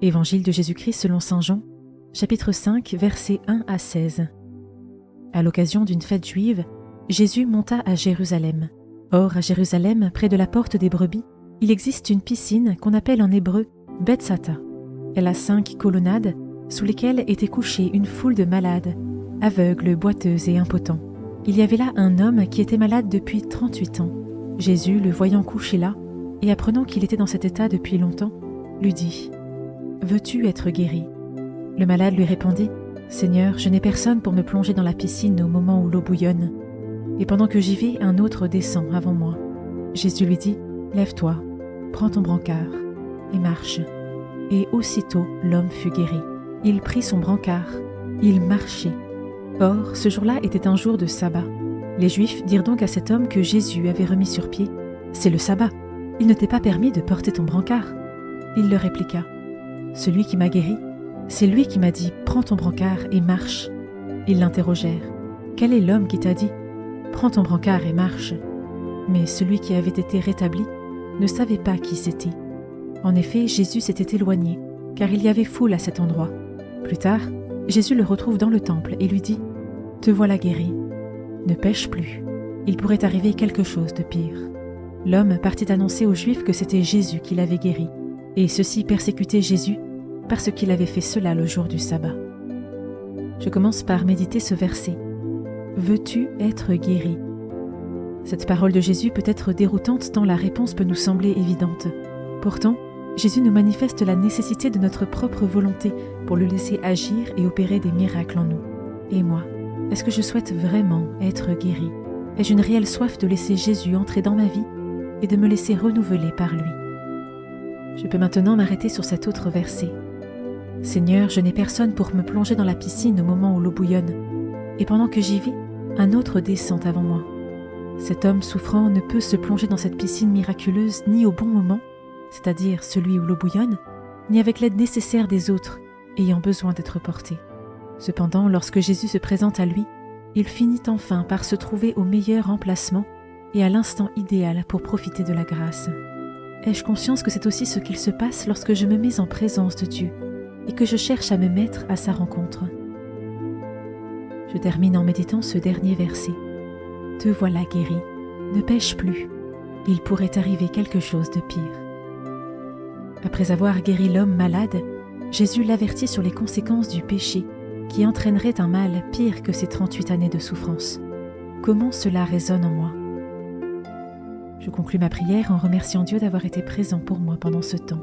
Évangile de Jésus-Christ selon saint Jean, chapitre 5, versets 1 à 16. À l'occasion d'une fête juive, Jésus monta à Jérusalem. Or, à Jérusalem, près de la porte des brebis, il existe une piscine qu'on appelle en hébreu Bethsata. Elle a 5 colonnades sous lesquelles était couchée une foule de malades, aveugles, boiteux et impotents. Il y avait là un homme qui était malade depuis 38 ans. Jésus, le voyant couché là, et apprenant qu'il était dans cet état depuis longtemps, lui dit « Veux-tu être guéri ?» Le malade lui répondit « Seigneur, je n'ai personne pour me plonger dans la piscine au moment où l'eau bouillonne. Et pendant que j'y vais, un autre descend avant moi. » Jésus lui dit « Lève-toi, prends ton brancard et marche. » Et aussitôt l'homme fut guéri. Il prit son brancard, il marchait. Or, ce jour-là était un jour de sabbat. Les Juifs dirent donc à cet homme que Jésus avait remis sur pied « C'est le sabbat, il ne t'est pas permis de porter ton brancard. » Il leur répliqua « Celui qui m'a guéri, c'est lui qui m'a dit « Prends ton brancard et marche. » Ils l'interrogèrent « Quel est l'homme qui t'a dit « Prends ton brancard et marche » ?» Mais celui qui avait été rétabli ne savait pas qui c'était. En effet, Jésus s'était éloigné, car il y avait foule à cet endroit. Plus tard, Jésus le retrouve dans le temple et lui dit « Te voilà guéri. Ne pêche plus. Il pourrait arriver quelque chose de pire. » L'homme partit annoncer aux Juifs que c'était Jésus qui l'avait guéri, et ceux-ci persécutaient Jésus parce qu'il avait fait cela le jour du sabbat. Je commence par méditer ce verset. « Veux-tu être guéri ?» Cette parole de Jésus peut être déroutante tant la réponse peut nous sembler évidente. Pourtant, Jésus nous manifeste la nécessité de notre propre volonté pour le laisser agir et opérer des miracles en nous. Et moi, est-ce que je souhaite vraiment être guéri? Ai-je une réelle soif de laisser Jésus entrer dans ma vie et de me laisser renouveler par lui? Je peux maintenant m'arrêter sur cet autre verset. « Seigneur, je n'ai personne pour me plonger dans la piscine au moment où l'eau bouillonne, et pendant que j'y vais, un autre descend avant moi. Cet homme souffrant ne peut se plonger dans cette piscine miraculeuse ni au bon moment, c'est-à-dire celui où l'eau bouillonne, ni avec l'aide nécessaire des autres, ayant besoin d'être porté. Cependant, lorsque Jésus se présente à lui, il finit enfin par se trouver au meilleur emplacement et à l'instant idéal pour profiter de la grâce. Ai-je conscience que c'est aussi ce qu'il se passe lorsque je me mets en présence de Dieu et que je cherche à me mettre à sa rencontre? Je termine en méditant ce dernier verset. « Te voilà guéri, ne pêche plus, il pourrait arriver quelque chose de pire. » Après avoir guéri l'homme malade, Jésus l'avertit sur les conséquences du péché qui entraînerait un mal pire que ces 38 années de souffrance. Comment cela résonne en moi? Je conclus ma prière en remerciant Dieu d'avoir été présent pour moi pendant ce temps.